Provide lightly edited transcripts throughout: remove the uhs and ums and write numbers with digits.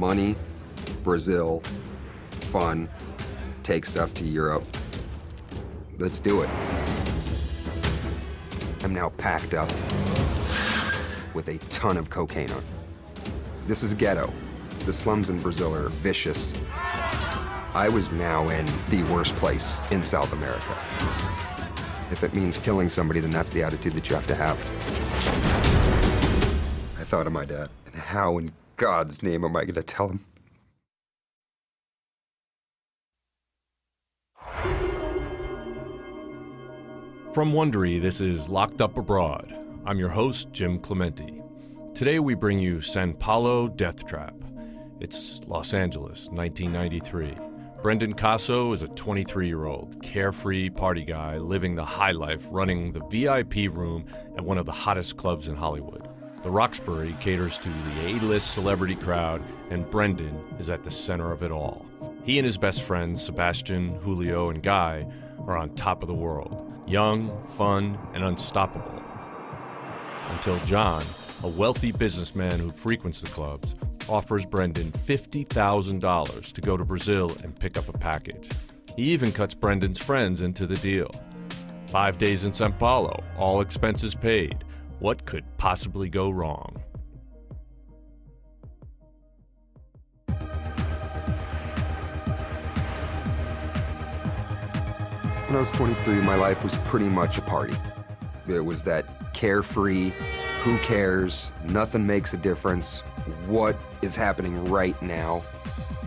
Money, Brazil, fun, take stuff to Europe. Let's do it. I'm now packed up with a ton of cocaine on. This is ghetto. The slums in Brazil are vicious. I was now in the worst place in South America. If it means killing somebody, then that's the attitude that you have to have. I thought of my dad, and how in God's name am I gonna tell him? From Wondery, this is Locked Up Abroad. I'm your host, Jim Clementi. Today we bring you São Paulo Deathtrap. It's Los Angeles, 1993. Brendan Cosso is a 23-year-old, carefree party guy living the high life, running the VIP room at one of the hottest clubs in Hollywood. The Roxbury caters to the A-list celebrity crowd, and Brendan is at the center of it all. He and his best friends, Sebastian, Julio, and Guy, are on top of the world. Young, fun, and unstoppable. Until John, a wealthy businessman who frequents the clubs, offers Brendan $50,000 to go to Brazil and pick up a package. He even cuts Brendan's friends into the deal. 5 days in San Paulo, all expenses paid. What could possibly go wrong? When I was 23, my life was pretty much a party. It was that carefree, who cares, nothing makes a difference, what is happening right now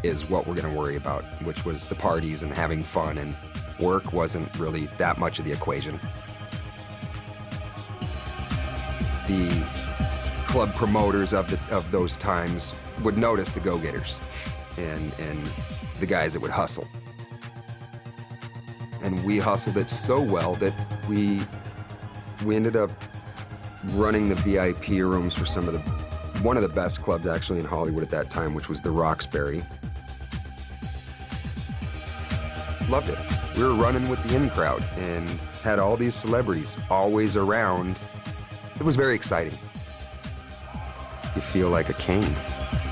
is what we're gonna worry about, which was the parties and having fun, and work wasn't really that much of the equation. The club promoters of those times would notice the go-getters and the guys that would hustle. And we hustled it so well that we ended up running the VIP rooms for one of the best clubs actually in Hollywood at that time, which was the Roxbury. Loved it. We were running with the in crowd and had all these celebrities always around. It was very exciting. You feel like a king.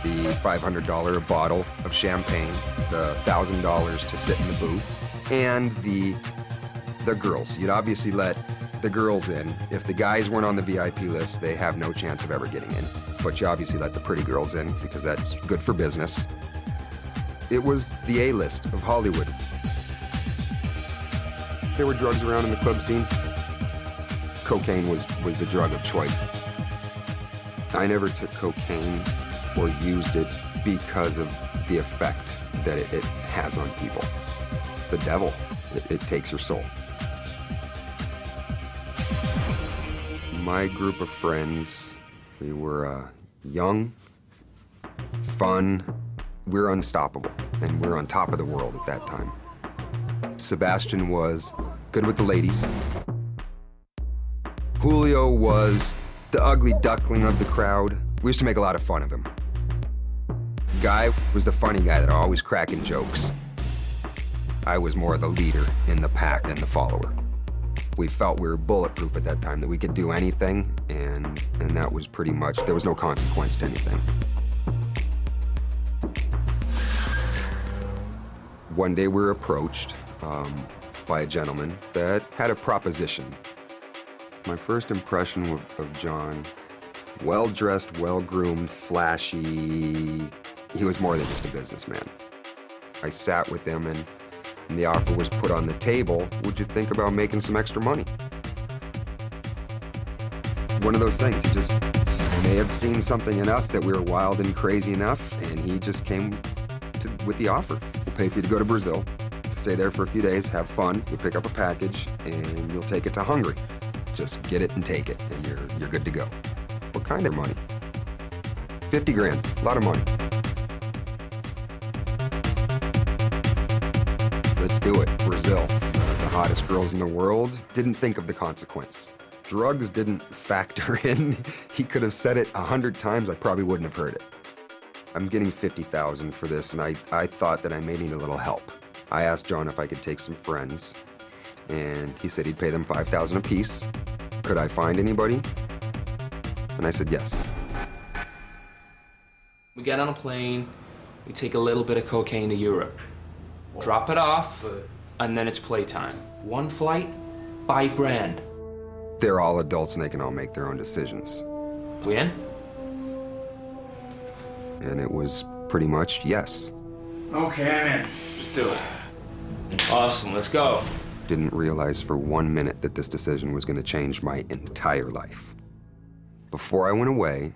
The $500 a bottle of champagne, the $1,000 to sit in the booth, and the girls. You'd obviously let the girls in. If the guys weren't on the VIP list, they have no chance of ever getting in. But you obviously let the pretty girls in because that's good for business. It was the A-list of Hollywood. There were drugs around in the club scene. Cocaine was the drug of choice. I never took cocaine or used it because of the effect that it has on people. It's the devil. It takes your soul. My group of friends, we were young, fun, we were unstoppable, and we were on top of the world at that time. Sebastian was good with the ladies. Julio was the ugly duckling of the crowd. We used to make a lot of fun of him. Guy was the funny guy that always cracking jokes. I was more the leader in the pack than the follower. We felt we were bulletproof at that time, that we could do anything, and that was pretty much, there was no consequence to anything. One day we were approached by a gentleman that had a proposition. My first impression of John, well-dressed, well-groomed, flashy. He was more than just a businessman. I sat with him and the offer was put on the table. Would you think about making some extra money? One of those things, he just may have seen something in us that we were wild and crazy enough, and he just came with the offer. We'll pay for you to go to Brazil, stay there for a few days, have fun, you'll pick up a package, and you'll take it to Hungary. Just get it and take it, and you're good to go. What kind of money? 50 grand, a lot of money. Let's do it. Brazil, the hottest girls in the world, didn't think of the consequence. Drugs didn't factor in. He could have said it 100 times, I probably wouldn't have heard it. I'm getting $50,000 for this, and I thought that I may need a little help. I asked John if I could take some friends, and he said he'd pay them $5,000 apiece. Could I find anybody? And I said yes. We got on a plane, we take a little bit of cocaine to Europe, drop it off, and then it's playtime. One flight, $5,000. They're all adults and they can all make their own decisions. We in? And it was pretty much yes. Okay, I'm in. Let's do it. Awesome, let's go. Didn't realize for 1 minute that this decision was going to change my entire life. Before I went away,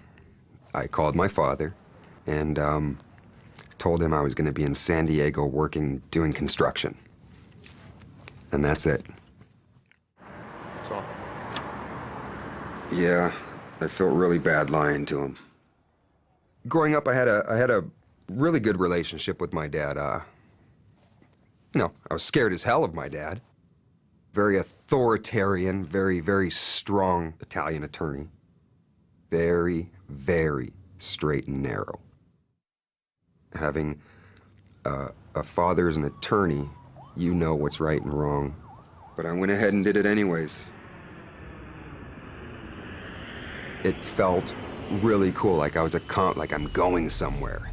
I called my father and told him I was going to be in San Diego working, doing construction. And that's it. That's all. Yeah, I felt really bad lying to him. Growing up, I had a really good relationship with my dad. You know, I was scared as hell of my dad. Very authoritarian, very, very strong Italian attorney. Very, very straight and narrow. Having a father as an attorney, you know what's right and wrong. But I went ahead and did it anyways. It felt really cool, like I was like I'm going somewhere.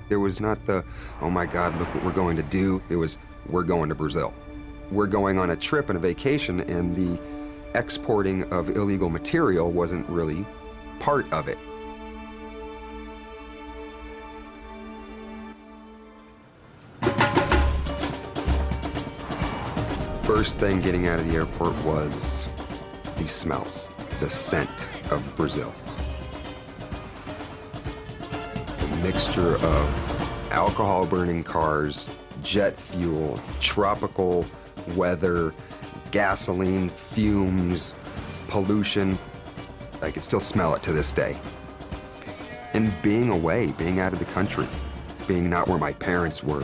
There was not the, oh my God, look what we're going to do. It was, we're going to Brazil. We're going on a trip and a vacation, and the exporting of illegal material wasn't really part of it. First thing getting out of the airport was the smells, the scent of Brazil. A mixture of alcohol-burning cars, jet fuel, tropical weather, gasoline, fumes, pollution. I can still smell it to this day. And being away, being out of the country, being not where my parents were,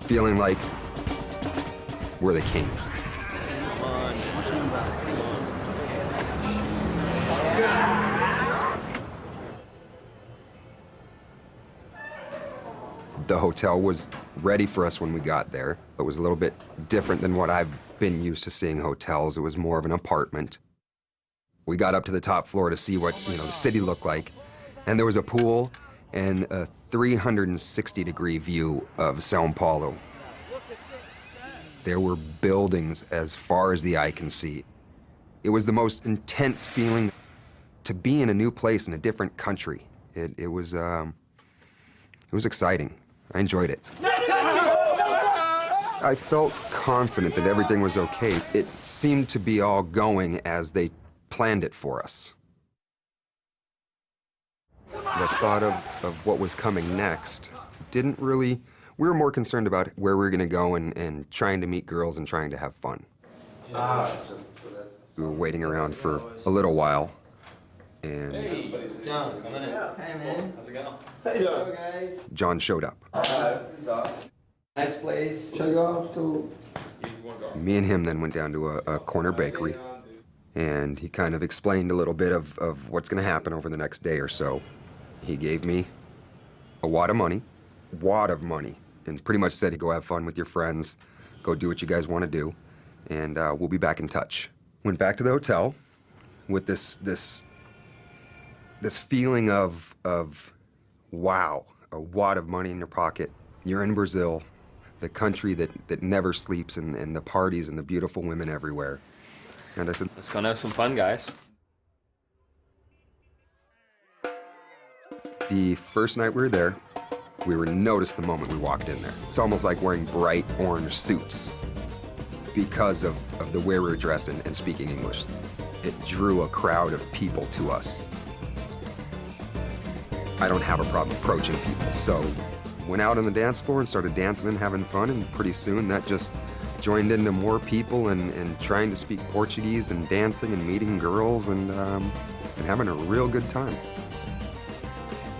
feeling like we're the kings. The hotel was ready for us when we got there. It was a little bit different than what I've been used to seeing hotels. It was more of an apartment. We got up to the top floor to see what, the city looked like, and there was a pool and a 360-degree view of São Paulo. There were buildings as far as the eye can see. It was the most intense feeling to be in a new place in a different country. It was exciting. I enjoyed it. I felt confident that everything was okay. It seemed to be all going as they planned it for us. The thought of what was coming next didn't really... We were more concerned about where we were going to go and trying to meet girls and trying to have fun. We were waiting around for a little while, and John, come in. Hey, man. How's it going? Hello, guys. John showed up. It's awesome. Nice place. Should go up to... Me and him then went down to a corner bakery, and he kind of explained a little bit of what's going to happen over the next day or so. He gave me a wad of money, and pretty much said to go have fun with your friends, go do what you guys want to do, and we'll be back in touch. Went back to the hotel with this feeling of wow, a wad of money in your pocket. You're in Brazil, the country that never sleeps, and the parties and the beautiful women everywhere. And I said, Let's go and have some fun, guys. the first night we were there, we were noticed the moment we walked in there. It's almost like wearing bright orange suits because of the way we were dressed and speaking English. It drew a crowd of people to us. I don't have a problem approaching people, so went out on the dance floor and started dancing and having fun, and pretty soon that just joined into more people and trying to speak Portuguese and dancing and meeting girls and having a real good time.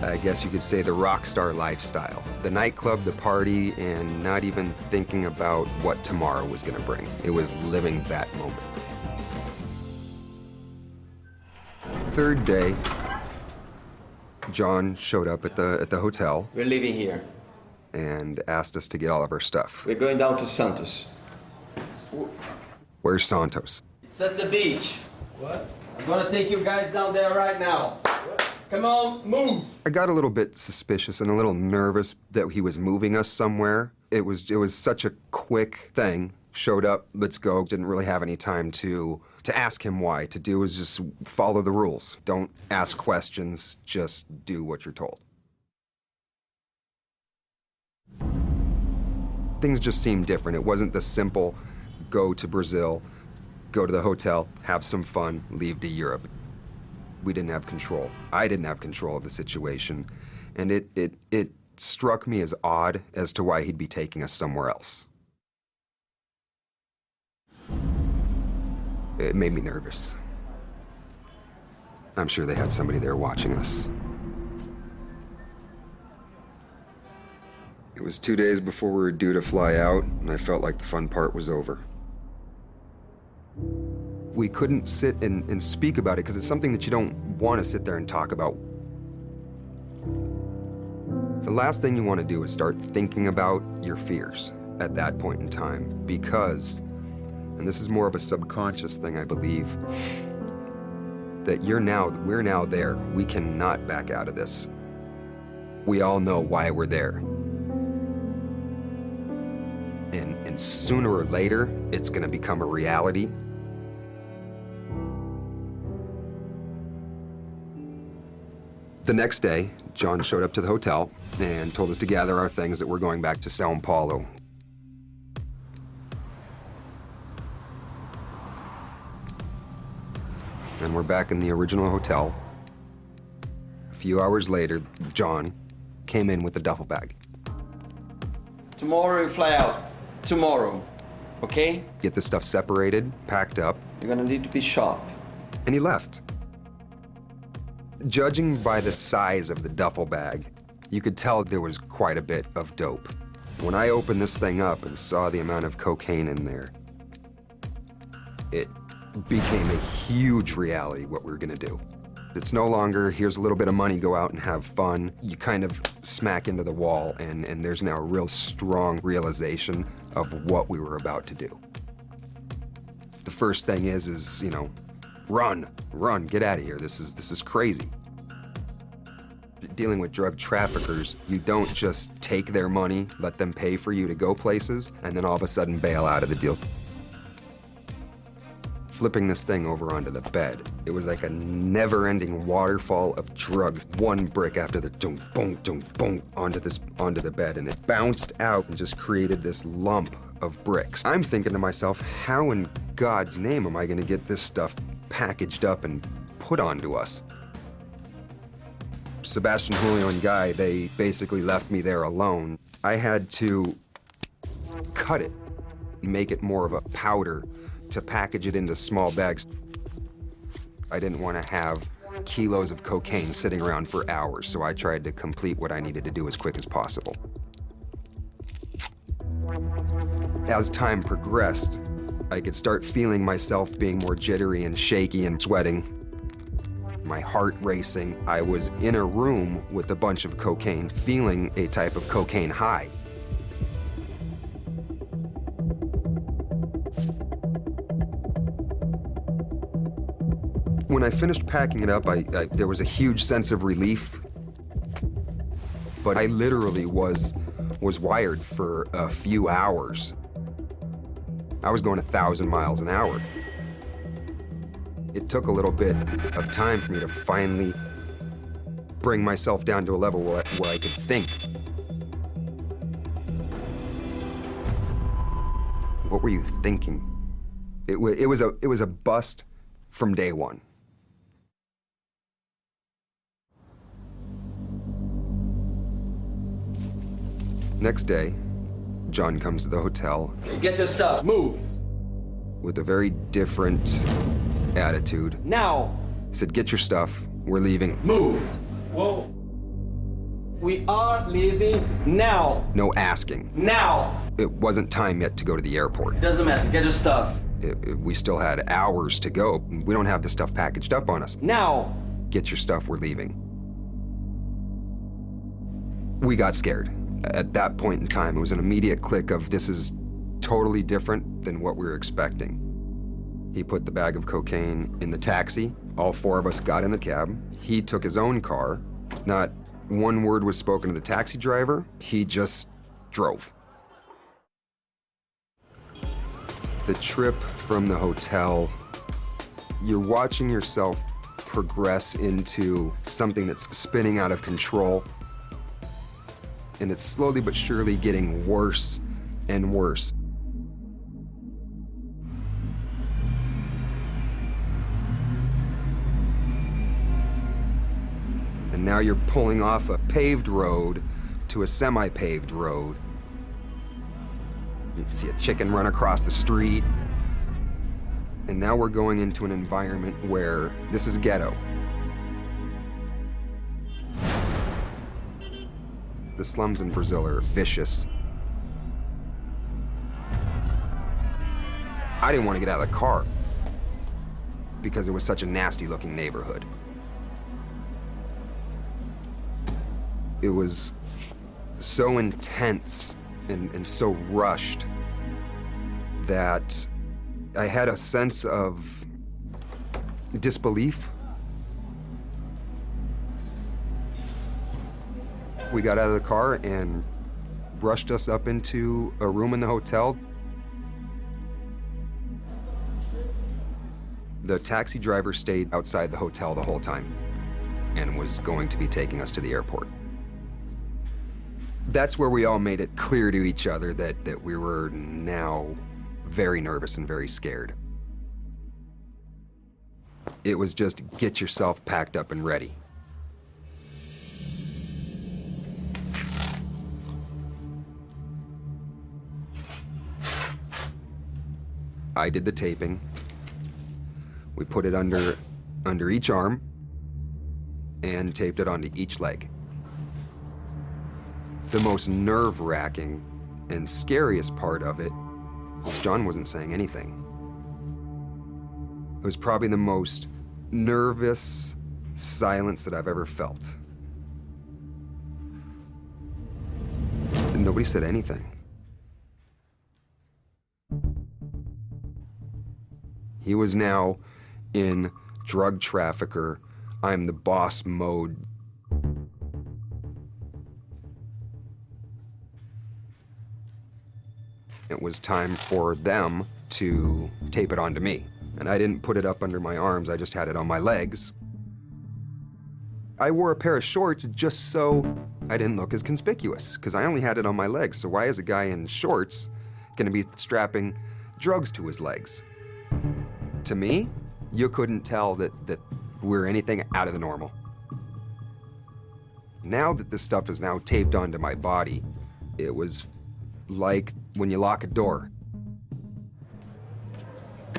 I guess you could say the rock star lifestyle. The nightclub, the party, and not even thinking about what tomorrow was going to bring. It was living that moment. Third day, John showed up at the hotel We're leaving here. and asked us to get all of our stuff. We're going down to Santos. Where's Santos? It's at the beach. What? I'm gonna take you guys down there right now. What? Come on, move! I got a little bit suspicious and a little nervous that he was moving us somewhere. It was such a quick thing. Showed up, let's go. Didn't really have any time to ask him why. To do is just follow the rules. Don't ask questions, just do what you're told. Things just seemed different. It wasn't the simple go to Brazil, go to the hotel, have some fun, leave to Europe. We didn't have control. I didn't have control of the situation, and it struck me as odd as to why he'd be taking us somewhere else. It made me nervous. I'm sure they had somebody there watching us. It was 2 days before we were due to fly out, and I felt like the fun part was over. We couldn't sit and speak about it because it's something that you don't want to sit there and talk about. The last thing you want to do is start thinking about your fears at that point in time, because, and this is more of a subconscious thing, I believe, that we're now there. We cannot back out of this. We all know why we're there. And sooner or later, it's gonna become a reality. The next day, John showed up to the hotel and told us to gather our things that we're going back to São Paulo. And we're back in the original hotel. A few hours later, John came in with a duffel bag. Tomorrow we fly out. Tomorrow. Okay? Get the stuff separated, packed up, You're gonna need to be sharp. and he left. Judging by the size of the duffel bag, you could tell there was quite a bit of dope. When I opened this thing up and saw the amount of cocaine in there, it became a huge reality what we were gonna do. It's no longer, here's a little bit of money, go out and have fun. You kind of smack into the wall, and there's now a real strong realization of what we were about to do. The first thing is, you know, run, get out of here. This is crazy. Dealing with drug traffickers, you don't just take their money, let them pay for you to go places, and then all of a sudden bail out of the deal. Flipping this thing over onto the bed, it was like a never-ending waterfall of drugs. One brick after the boom, boom, boom, onto the bed, and it bounced out and just created this lump of bricks. I'm thinking to myself, how in God's name am I gonna get this stuff packaged up and put onto us? Sebastian, Julio, and Guy, they basically left me there alone. I had to cut it, make it more of a powder to package it into small bags. I didn't want to have kilos of cocaine sitting around for hours, so I tried to complete what I needed to do as quick as possible. As time progressed, I could start feeling myself being more jittery and shaky and sweating, my heart racing. I was in a room with a bunch of cocaine, feeling a type of cocaine high. When I finished packing it up, there was a huge sense of relief, but I literally was wired for a few hours. I was going 1,000 miles an hour. It took a little bit of time for me to finally bring myself down to a level where I could think. What were you thinking? It was a bust from day one. Next day, John comes to the hotel Get your stuff. Move. with a very different attitude. Now. He said, get your stuff, we're leaving. Move. Whoa. We are leaving now. No asking. Now. It wasn't time yet to go to the airport. Doesn't matter. Get your stuff. We still had hours to go. We don't have the stuff packaged up on us. Now. Get your stuff, we're leaving. We got scared. At that point in time, it was an immediate click of this is totally different than what we were expecting. He put the bag of cocaine in the taxi, All four of us got in the cab. He took his own car. Not one word was spoken to the taxi driver. He just drove. The trip from the hotel, you're watching yourself progress into something that's spinning out of control. And it's slowly but surely getting worse and worse. And now you're pulling off a paved road to a semi-paved road. You see a chicken run across the street. And now we're going into an environment where this is ghetto. The slums in Brazil are vicious. I didn't want to get out of the car because it was such a nasty looking neighborhood. It was so intense and so rushed that I had a sense of disbelief. We got out of the car and rushed us up into a room in the hotel. The taxi driver stayed outside the hotel the whole time and was going to be taking us to the airport. That's where we all made it clear to each other that we were now very nervous and very scared. It was just get yourself packed up and ready. I did the taping. We put it under each arm and taped it onto each leg. The most nerve-wracking and scariest part of it was John wasn't saying anything. It was probably the most nervous silence that I've ever felt. And nobody said anything. He was now in drug trafficker, I'm the boss mode. It was time for them to tape it onto me. And I didn't put it up under my arms, I just had it on my legs. I wore a pair of shorts just so I didn't look as conspicuous, because I only had it on my legs. So why is a guy in shorts gonna be strapping drugs to his legs? To me, you couldn't tell that we're anything out of the normal. Now that this stuff is now taped onto my body, it was like when you lock a door.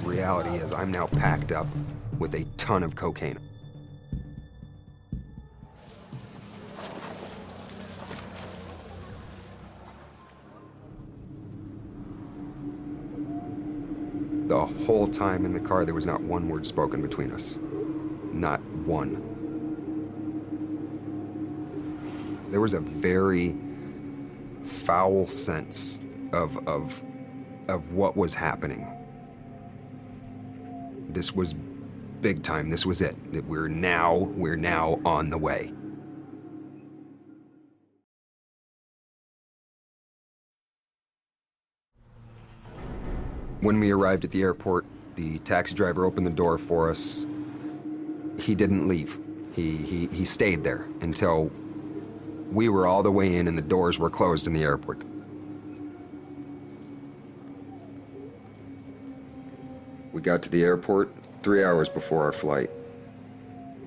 Reality is I'm now packed up with a ton of cocaine. The whole time in the car, there was not one word spoken between us. Not one. There was a very foul sense of what was happening. This was big time. This was it. We're now on the way. When we arrived at the airport, the taxi driver opened the door for us. He didn't leave. He stayed there until we were all the way in and the doors were closed in the airport. We got to the airport 3 hours before our flight.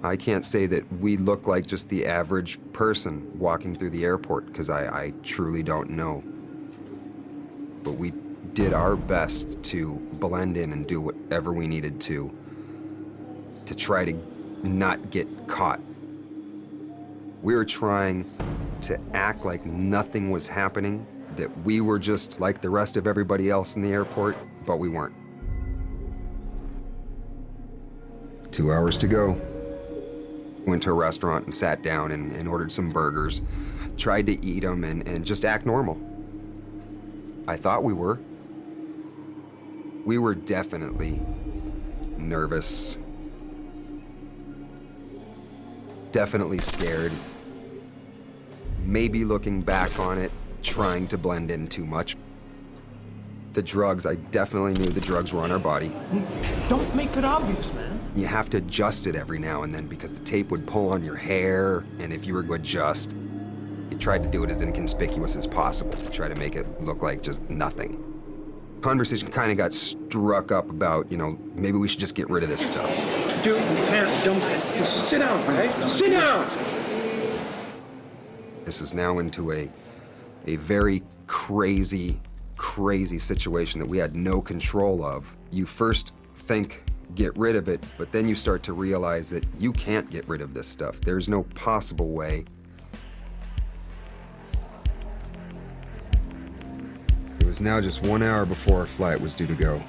I can't say that we look like just the average person walking through the airport, because I truly don't know. But we did our best to blend in and do whatever we needed to try to not get caught. We were trying to act like nothing was happening, that we were just like the rest of everybody else in the airport, but we weren't. 2 hours to go. Went to a restaurant and sat down and ordered some burgers. Tried to eat them and just act normal. I thought we were. We were definitely nervous. definitely scared. Maybe looking back on it, trying to blend in too much. The drugs, I definitely knew the drugs were on our body. Don't make it obvious, man. You have to adjust it every now and then because the tape would pull on your hair, and if you were to adjust, you tried to do it as inconspicuous as possible to try to make it look like just nothing. Conversation kind of got struck up about, maybe we should just get rid of this stuff. Dude, man, don't. Sit down, okay? Sit down! This is now into a very crazy situation that we had no control of. You first think, get rid of it, but then you start to realize that you can't get rid of this stuff. There's no possible way. It was now just 1 hour before our flight was due to go.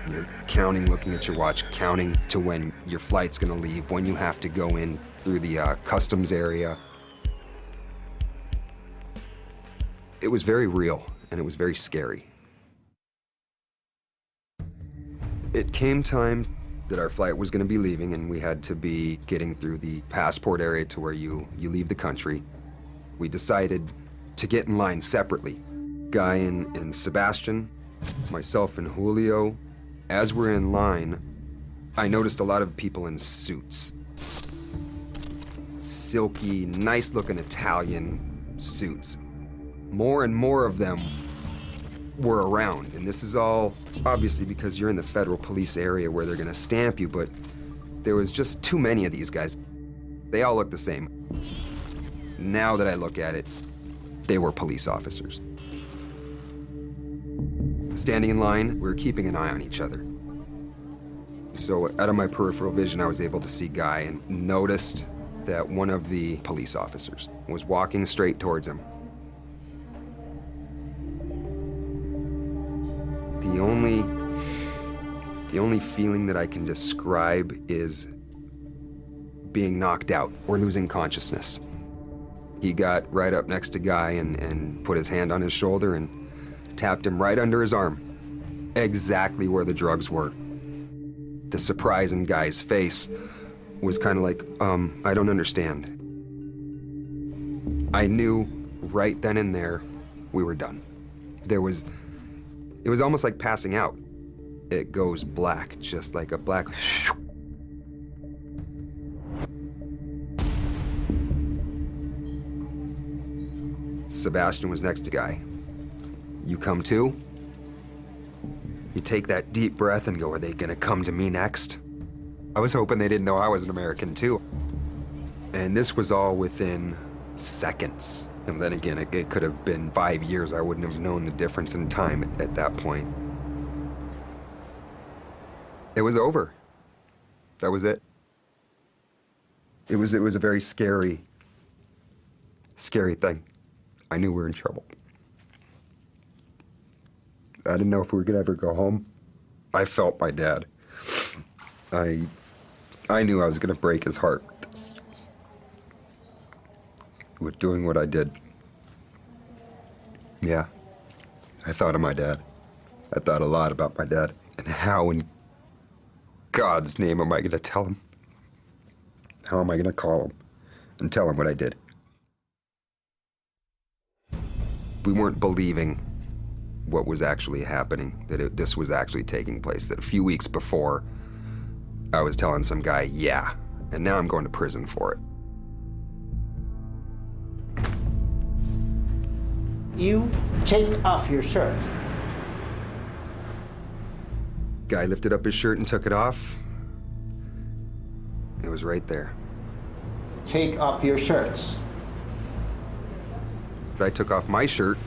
You're counting, looking at your watch, counting to when your flight's gonna leave, when you have to go in through the customs area. It was very real, and it was very scary. It came time that our flight was gonna be leaving, and we had to be getting through the passport area to where you leave the country. We decided to get in line separately. Guy and Sebastian, myself and Julio. As we're in line, I noticed a lot of people in suits. Silky, nice-looking Italian suits. More and more of them were around, and this is all obviously because you're in the federal police area where they're gonna stamp you, but there was just too many of these guys. They all look the same. Now that I look at it, they were police officers. Standing in line, we were keeping an eye on each other. So out of my peripheral vision, I was able to see Guy and noticed that one of the police officers was walking straight towards him. The only feeling that I can describe is being knocked out or losing consciousness. He got right up next to Guy and put his hand on his shoulder and tapped him right under his arm, exactly where the drugs were. The surprise in Guy's face was kind of like, I don't understand. I knew right then and there we were done. It was almost like passing out. It goes black, just like a black. Sebastian was next to Guy. You come too? You take that deep breath and go, are they gonna come to me next? I was hoping they didn't know I was an American too. And this was all within seconds. And then again, it could have been 5 years. I wouldn't have known the difference in time at that point. It was over. That was it. It was a very scary thing. I knew we were in trouble. I didn't know if we were gonna ever go home. I felt my dad. I knew I was gonna break his heart with doing what I did. Yeah, I thought of my dad. I thought a lot about my dad. And how in God's name am I gonna tell him? How am I gonna call him and tell him what I did? We weren't believing what was actually happening, that this was actually taking place, that a few weeks before, I was telling some guy, yeah, and now I'm going to prison for it. You take off your shirt. Guy lifted up his shirt and took it off. It was right there. Take off your shirts. But I took off my shirt,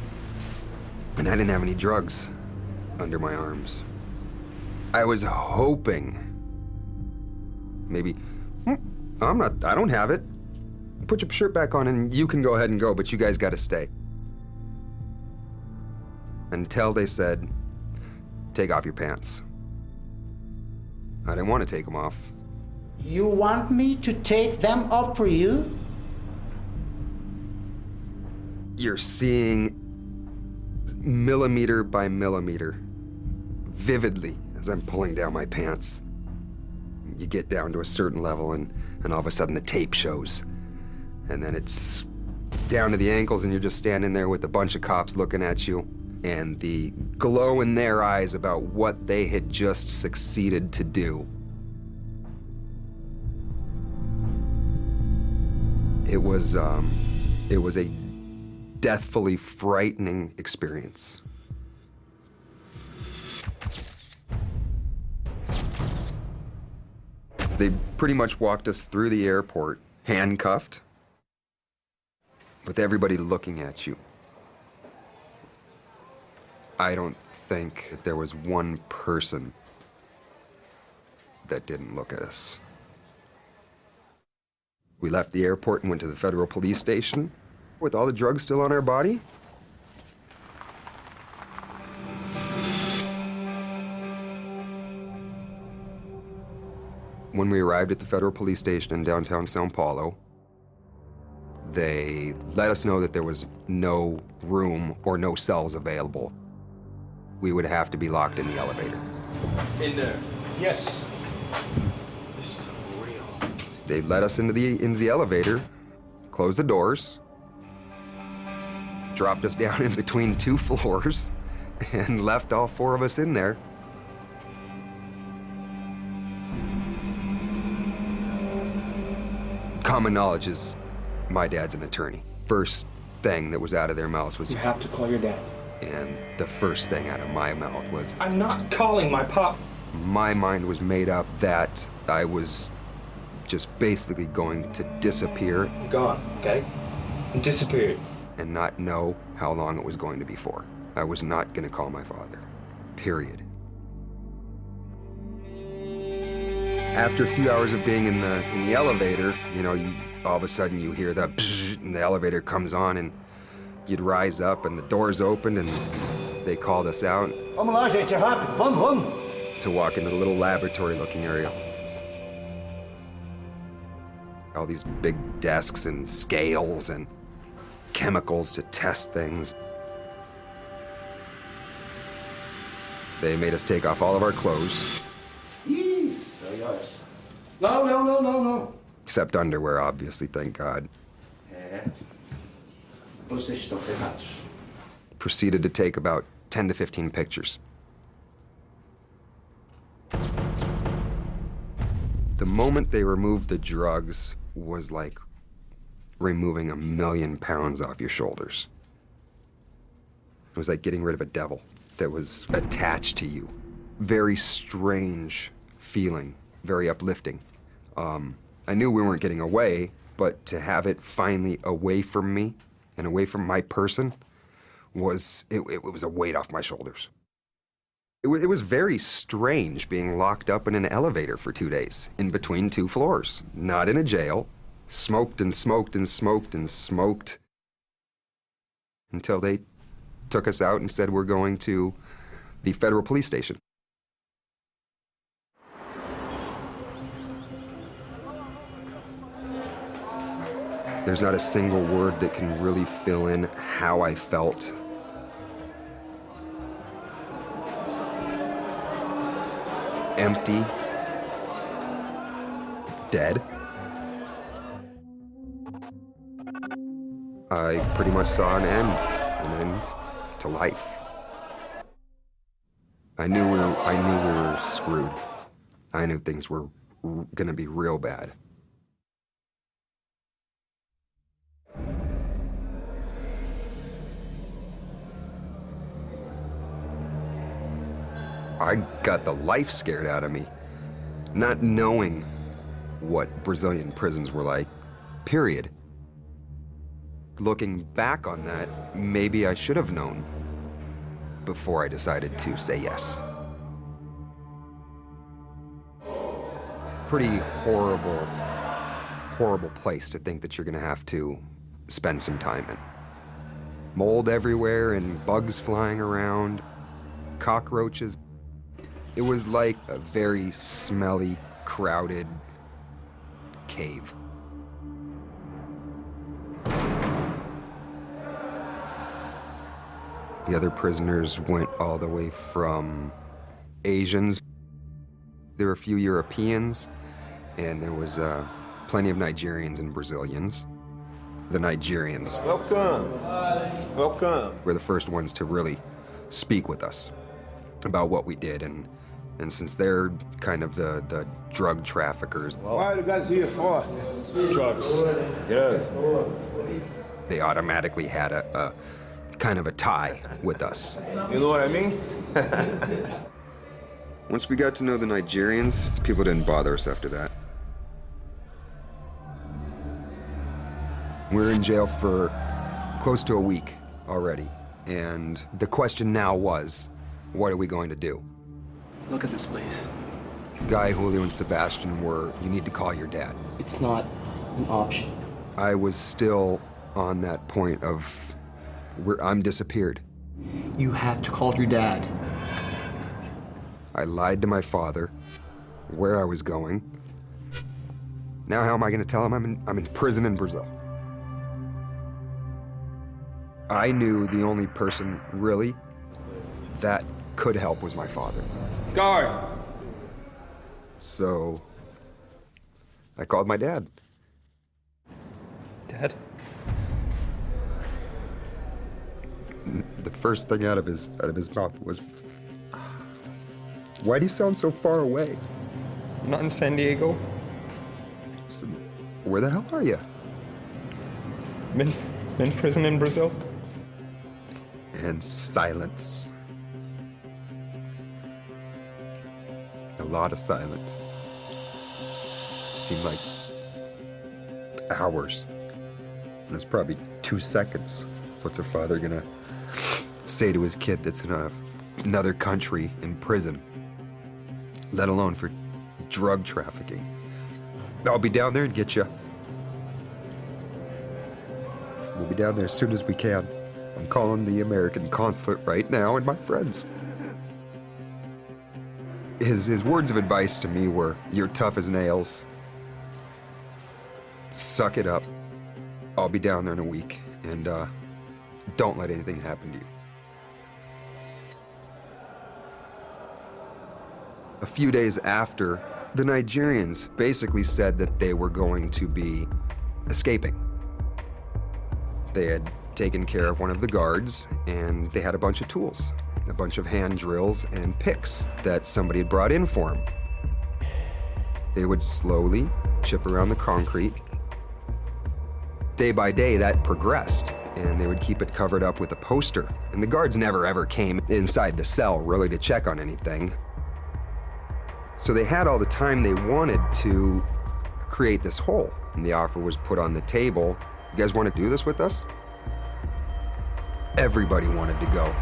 and I didn't have any drugs under my arms. I was hoping, maybe, I don't have it. Put your shirt back on and you can go ahead and go, but you guys gotta stay. Until they said, take off your pants. I didn't want to take them off. You want me to take them off for you? You're seeing millimeter by millimeter, vividly, as I'm pulling down my pants. you get down to a certain level and all of a sudden the tape shows. And then it's down to the ankles and you're just standing there with a bunch of cops looking at you, and the glow in their eyes about what they had just succeeded to do. It was a deathfully frightening experience. They pretty much walked us through the airport, handcuffed, with everybody looking at you. I don't think that there was one person that didn't look at us. We left the airport and went to the federal police station with all the drugs still on our body. When we arrived at the federal police station in downtown São Paulo, they let us know that there was no room or no cells available. We would have to be locked in the elevator. In there. Yes. This is unreal. They let us into the elevator, closed the doors, dropped us down in between 2 floors, and left all 4 of us in there. Common knowledge is my dad's an attorney. First thing that was out of their mouths was, You have to call your dad. and the first thing out of my mouth was, I'm not calling my pop. my mind was made up that I was just basically going to disappear I'm gone, okay? I'm disappeared. and not know how long it was going to be for. I was not going to call my father. Period. After a few hours of being in the elevator, you know, all of a sudden you hear the bzzz, and the elevator comes on, and you'd rise up and the doors opened and they called us out to walk into the little laboratory-looking area. All these big desks and scales and chemicals to test things. They made us take off all of our clothes. No. Except underwear, obviously, thank God. Vocês estão ferrados. Proceeded to take about 10 to 15 pictures. The moment they removed the drugs was like removing 1,000,000 pounds off your shoulders. It was like getting rid of a devil that was attached to you. Very strange feeling, very uplifting. I knew we weren't getting away, but to have it finally away from me and away from my person was, it was a weight off my shoulders. It was very strange being locked up in an elevator for 2 days, in between 2 floors, not in a jail, smoked and smoked and smoked and smoked, until they took us out and said we're going to the federal police station. There's not a single word that can really fill in how I felt. Empty. Dead. I pretty much saw an end to life. I knew we were screwed. I knew things were gonna be real bad. I got the life scared out of me, not knowing what Brazilian prisons were like, period. Looking back on that, maybe I should have known before I decided to say yes. Pretty horrible place to think that you're gonna have to spend some time in. Mold everywhere and bugs flying around, cockroaches. It was like a very smelly, crowded cave. The other prisoners went all the way from Asians. There were a few Europeans, and there was plenty of Nigerians and Brazilians. The Nigerians Welcome. were the first ones to really speak with us about what we did, and since they're kind of the drug traffickers, Why are you guys here for? Drugs. Yes. they automatically had a kind of a tie with us. You know what I mean? Once we got to know the Nigerians, people didn't bother us after that. We were in jail for close to a week already, and the question now was, what are we going to do? Look at this place. Guy, Julio, and Sebastian were, you need to call your dad. It's not an option. I was still on that point of, I'm disappeared. You have to call your dad. I lied to my father where I was going. Now how am I going to tell him I'm in prison in Brazil? I knew the only person, really, that could help was my father. Guard! So, I called my dad. Dad? The first thing out of his mouth was, "Why do you sound so far away?" I'm not in San Diego. I said, "Where the hell are you?" I'm in prison in Brazil. And silence. A lot of silence. It seemed like hours. And it was probably 2 seconds. What's a father gonna say to his kid that's in another country in prison, let alone for drug trafficking? I'll be down there and get you. We'll be down there as soon as we can. I'm calling the American consulate right now and my friends. His words of advice to me were, "You're tough as nails. Suck it up. I'll be down there in a week, and don't let anything happen to you." A few days after, the Nigerians basically said that they were going to be escaping. They had taken care of one of the guards, and they had a bunch of tools, a bunch of hand drills and picks that somebody had brought in for them. They would slowly chip around the concrete. Day by day, that progressed, and they would keep it covered up with a poster. And the guards never ever came inside the cell really to check on anything. So they had all the time they wanted to create this hole. And the offer was put on the table. You guys want to do this with us? Everybody wanted to go.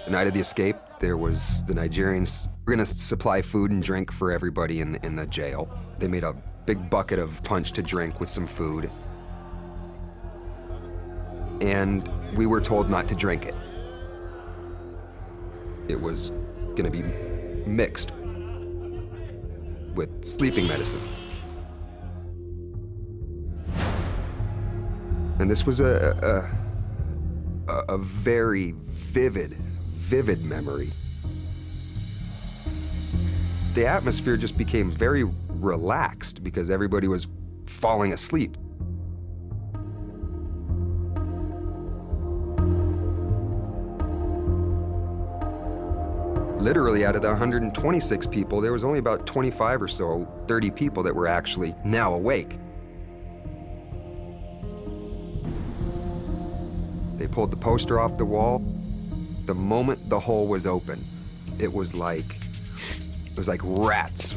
The night of the escape, there was the Nigerians were gonna supply food and drink for everybody in the jail. They made a big bucket of punch to drink with some food. And we were told not to drink it. It was gonna be mixed with sleeping medicine. And this was a very vivid memory. The atmosphere just became very relaxed because everybody was falling asleep. Literally, out of the 126 people, there was only about 25 or so, 30 people that were actually now awake. They pulled the poster off the wall. The moment the hole was open, it was like rats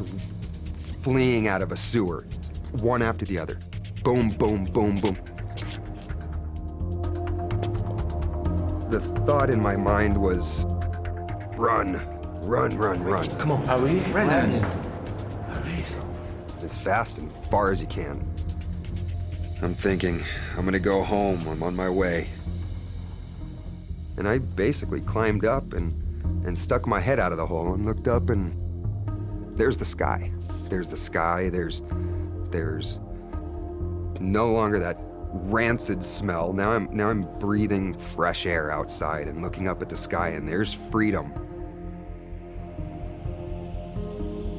fleeing out of a sewer, one after the other. Boom, boom, boom, boom. The thought in my mind was, run, run, run, run. Come on, hurry. Run. As fast and far as you can. I'm thinking, I'm gonna go home, I'm on my way. And I basically climbed up and stuck my head out of the hole and looked up, and there's the sky. There's the sky, there's no longer that rancid smell. Now I'm breathing fresh air outside and looking up at the sky, and there's freedom.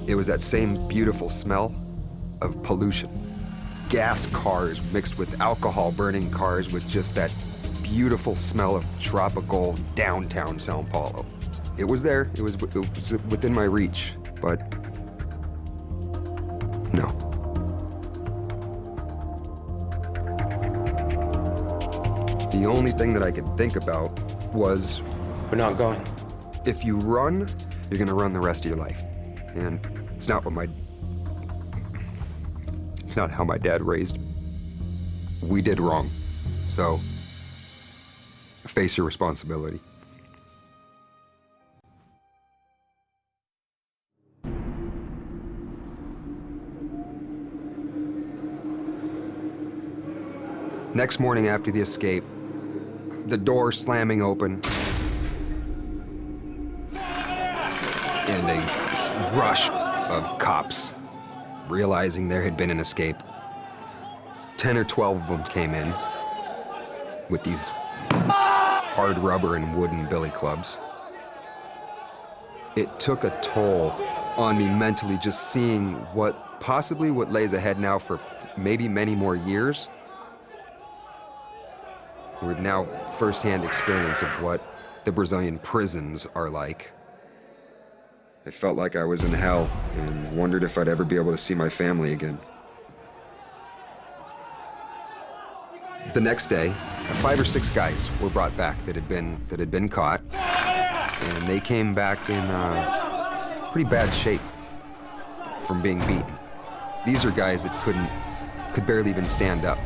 It was that same beautiful smell of pollution. Gas cars mixed with alcohol burning cars with just that beautiful smell of tropical downtown São Paulo. It was there, it was within my reach, but no. The only thing that I could think about was, We're not going. if you run, you're gonna run the rest of your life. And it's not how my dad raised me. We did wrong. So, face your responsibility. Next morning after the escape, the door slamming open, and a rush of cops, realizing there had been an escape. 10 or 12 of them came in with these hard rubber and wooden billy clubs. It took a toll on me mentally just seeing what lays ahead now for maybe many more years. With now firsthand experience of what the Brazilian prisons are like. I felt like I was in hell and wondered if I'd ever be able to see my family again. The next day, 5 or 6 guys were brought back that had been caught, and they came back in pretty bad shape from being beaten. These are guys that could barely even stand up.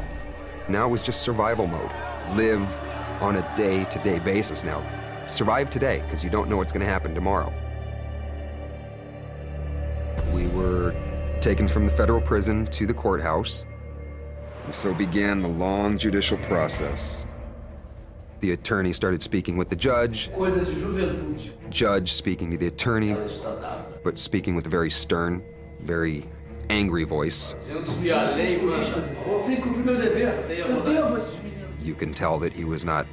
Now it was just survival mode. Live on a day-to-day basis now. Survive today, because you don't know what's going to happen tomorrow. We were taken from the federal prison to the courthouse, and so began the long judicial process. The attorney started speaking with the judge, judge speaking to the attorney, but speaking with a very stern, very angry voice. You can tell that he was not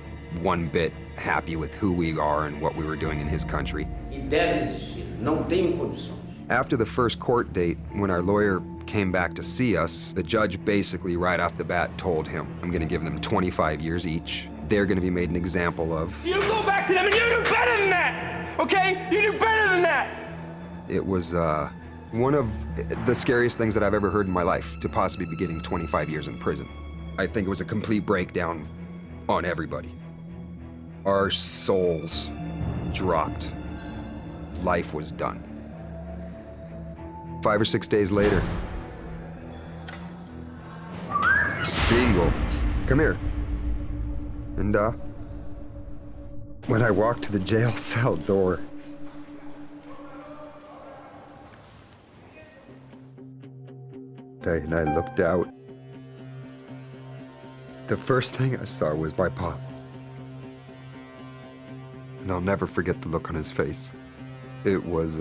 one bit happy with who we are and what we were doing in his country. After the first court date, when our lawyer came back to see us, the judge basically right off the bat told him, I'm gonna give them 25 years each. They're gonna be made an example of. You go back to them and you do better than that, okay? You do better than that. It was one of the scariest things that I've ever heard in my life, to possibly be getting 25 years in prison. I think it was a complete breakdown on everybody. Our souls dropped. Life was done. 5 or 6 days later, Bingo, come here. And when I walked to the jail cell door, and I looked out, the first thing I saw was my pop. And I'll never forget the look on his face. It was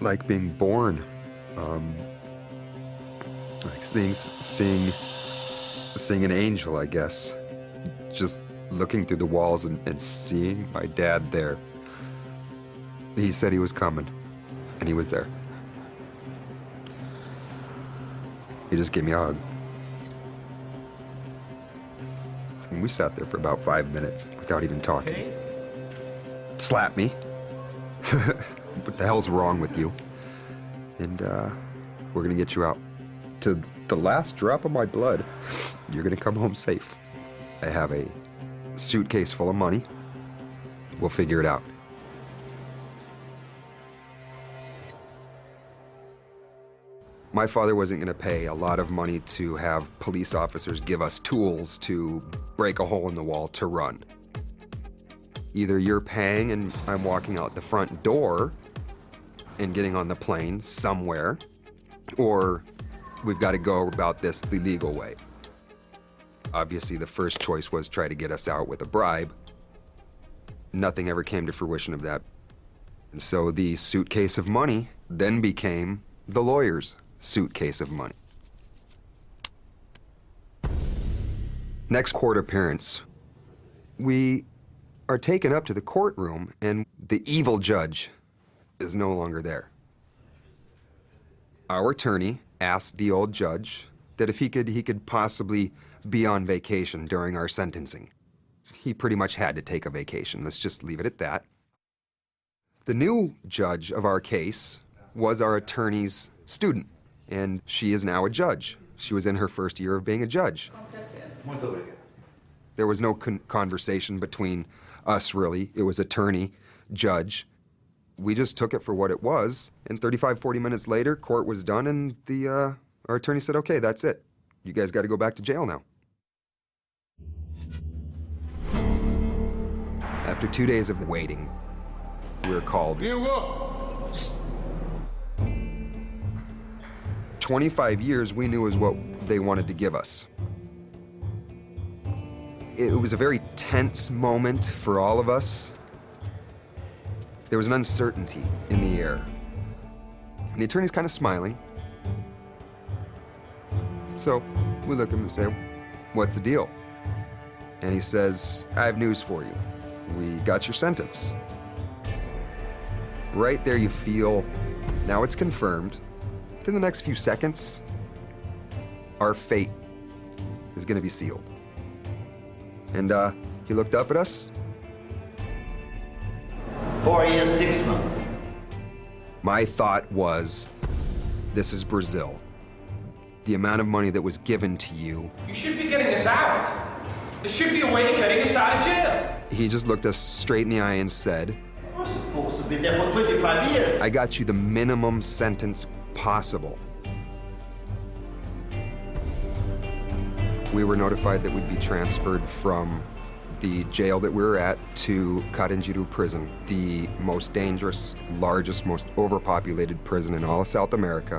like being born. Like seeing an angel, I guess. Just looking through the walls and seeing my dad there. He said he was coming, and he was there. He just gave me a hug. And we sat there for about 5 minutes without even talking. Okay. Slapped me. What the hell's wrong with you? And we're gonna get you out. To the last drop of my blood, you're gonna come home safe. I have a suitcase full of money. We'll figure it out. My father wasn't gonna pay a lot of money to have police officers give us tools to break a hole in the wall to run. Either you're paying and I'm walking out the front door and getting on the plane somewhere, or we've got to go about this the legal way. Obviously, the first choice was try to get us out with a bribe. Nothing ever came to fruition of that. And so the suitcase of money then became the lawyer's suitcase of money. Next court appearance, we are taken up to the courtroom, and the evil judge is no longer there. Our attorney asked the old judge that if he could possibly be on vacation during our sentencing. He pretty much had to take a vacation. Let's just leave it at that. The new judge of our case was our attorney's student, and she is now a judge. She was in her first year of being a judge. There was no conversation between us, really. It was attorney, judge. We just took it for what it was, and 40 minutes later, court was done, and our attorney said, okay, that's it. You guys got to go back to jail now. After 2 days of waiting, we were called. 25 years we knew was what they wanted to give us. It was a very tense moment for all of us. There was an uncertainty in the air. And the attorney's kind of smiling. So we look at him and say, what's the deal? And he says, I have news for you. We got your sentence. Right there you feel, now it's confirmed. Within the next few seconds, our fate is going to be sealed. And he looked up at us. 4 years, 6 months. My thought was, this is Brazil. The amount of money that was given to you. You should be getting us out. There should be a way of getting us out of jail. He just looked us straight in the eye and said, We're supposed to be there for 25 years. I got you the minimum sentence possible. We were notified that we'd be transferred from the jail that we were at to Carandiru prison, the most dangerous, largest, most overpopulated prison in all of South America.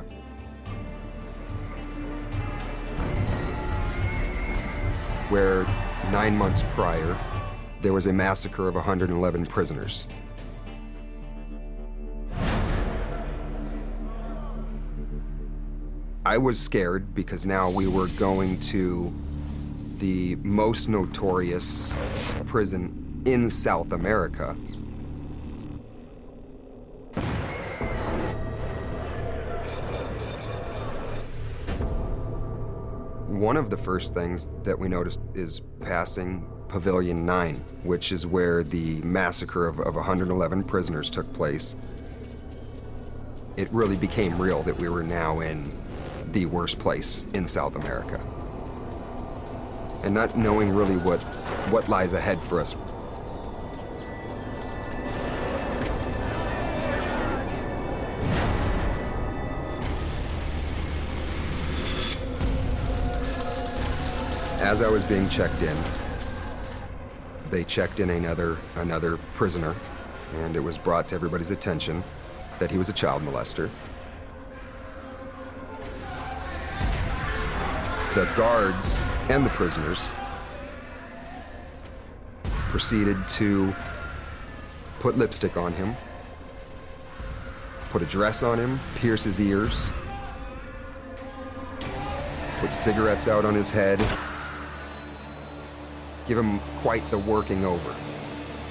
Where 9 months prior, there was a massacre of 111 prisoners. I was scared because now we were going to the most notorious prison in South America. One of the first things that we noticed is passing Pavilion 9, which is where the massacre of 111 prisoners took place. It really became real that we were now in the worst place in South America. And not knowing really what lies ahead for us. As I was being checked in, they checked in another prisoner, and it was brought to everybody's attention that he was a child molester. The guards and the prisoners proceeded to put lipstick on him, put a dress on him, pierce his ears, put cigarettes out on his head, give him quite the working over.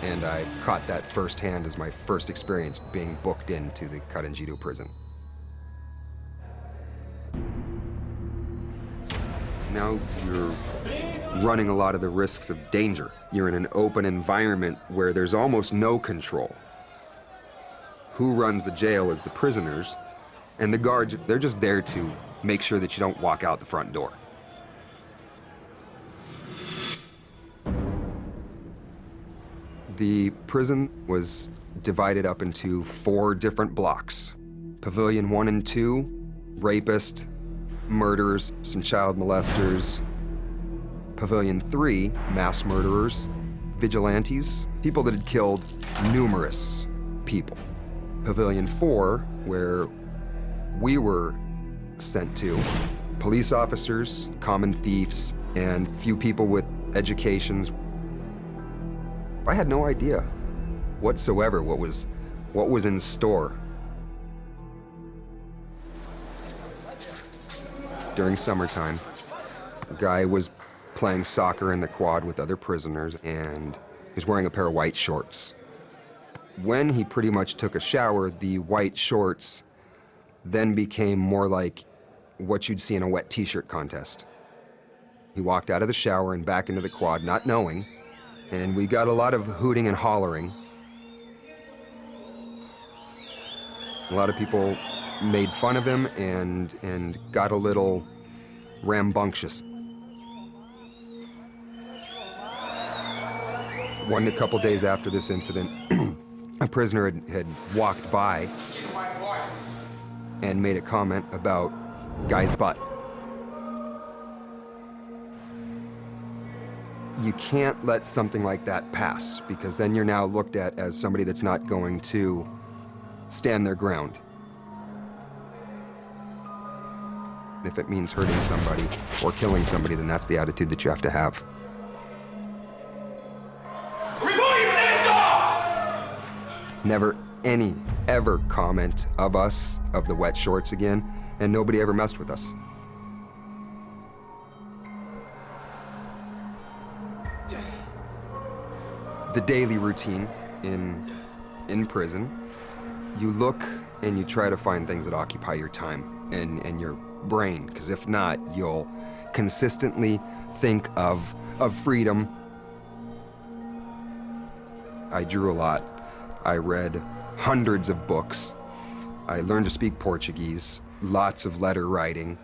And I caught that firsthand as my first experience being booked into the Carandiru prison. Now you're running a lot of the risks of danger. You're in an open environment where there's almost no control. Who runs the jail is the prisoners, and the guards, they're just there to make sure that you don't walk out the front door. The prison was divided up into 4 different blocks. Pavilion 1 and 2, rapist, murderers, some child molesters. Pavilion 3, mass murderers, vigilantes, people that had killed numerous people. Pavilion 4, where we were sent to, police officers, common thieves, and few people with educations. I had no idea whatsoever what was in store. during summertime. A guy was playing soccer in the quad with other prisoners, and he was wearing a pair of white shorts. When he pretty much took a shower, the white shorts then became more like what you'd see in a wet t-shirt contest. He walked out of the shower and back into the quad, not knowing, and we got a lot of hooting and hollering. A lot of people made fun of him and got a little rambunctious. A couple days after this incident, a prisoner had walked by and made a comment about Guy's butt. You can't let something like that pass, because then you're now looked at as somebody that's not going to stand their ground. If it means hurting somebody or killing somebody, then that's the attitude that you have to have. Never any ever comment of us, of the wet shorts again, and nobody ever messed with us. The daily routine in prison, you look and you try to find things that occupy your time and your brain, because if not, you'll consistently think of freedom. I drew a lot. I read hundreds of books. I learned to speak Portuguese, lots of letter writing,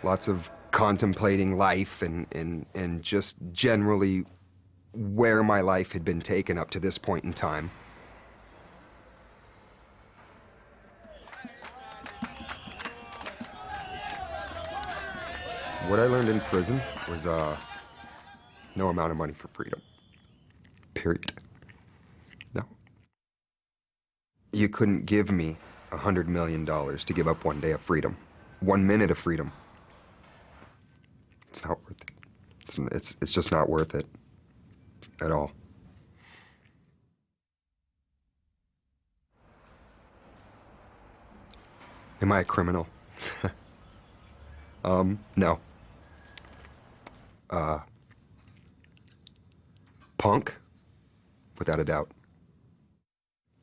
lots of contemplating life and just generally where my life had been taken up to this point in time. What I learned in prison was no amount of money for freedom. Period. No. You couldn't give me $100 million to give up one day of freedom. 1 minute of freedom. It's not worth it. It's just not worth it at all. Am I a criminal? No. Punk? Without a doubt.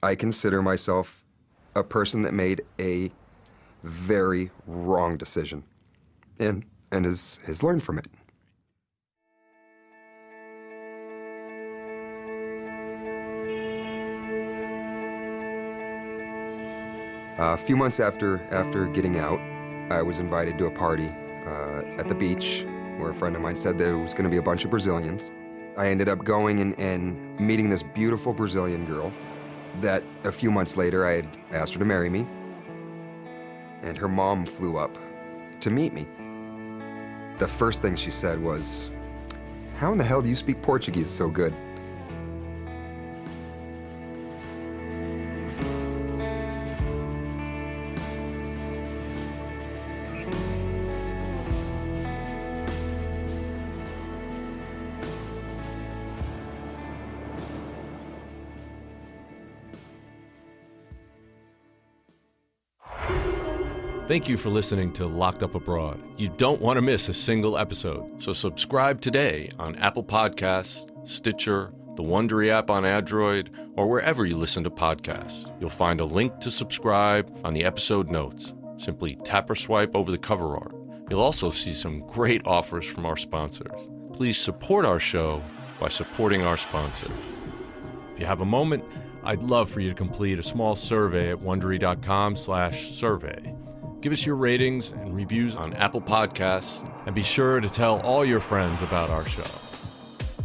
I consider myself a person that made a very wrong decision and has learned from it. A few months after getting out, I was invited to a party at the beach where a friend of mine said there was going to be a bunch of Brazilians. I ended up going and meeting this beautiful Brazilian girl that a few months later I had asked her to marry me. And her mom flew up to meet me. The first thing she said was, "How in the hell do you speak Portuguese so good?" Thank you for listening to Locked Up Abroad. You don't want to miss a single episode, so subscribe today on Apple Podcasts, Stitcher, the Wondery app on Android, or wherever you listen to podcasts. You'll find a link to subscribe on the episode notes. Simply tap or swipe over the cover art. You'll also see some great offers from our sponsors. Please support our show by supporting our sponsors. If you have a moment, I'd love for you to complete a small survey at Wondery.com/survey. Give us your ratings and reviews on Apple Podcasts, and be sure to tell all your friends about our show.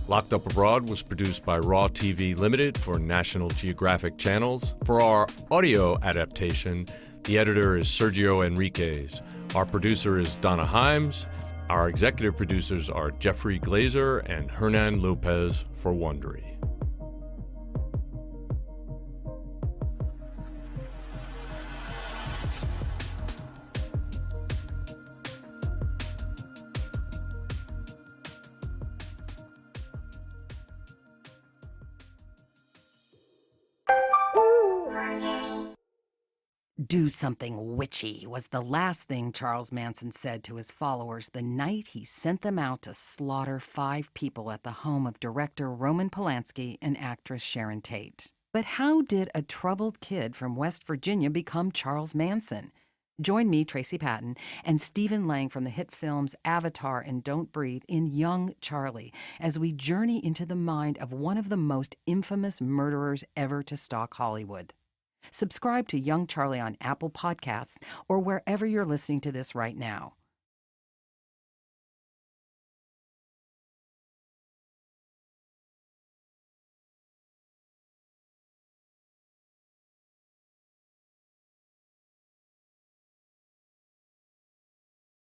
Locked Up Abroad was produced by Raw TV Limited for National Geographic Channels. For our audio adaptation, the editor is Sergio Enriquez. Our producer is Donna Himes. Our executive producers are Jeffrey Glazer and Hernan Lopez for Wondery. Do something witchy was the last thing Charles Manson said to his followers the night he sent them out to slaughter 5 people at the home of director Roman Polanski and actress Sharon Tate. But how did a troubled kid from West Virginia become Charles Manson? Join me, Tracy Patton, and Stephen Lang from the hit films Avatar and Don't Breathe in Young Charlie as we journey into the mind of one of the most infamous murderers ever to stalk Hollywood. Subscribe to Young Charlie on Apple Podcasts or wherever you're listening to this right now.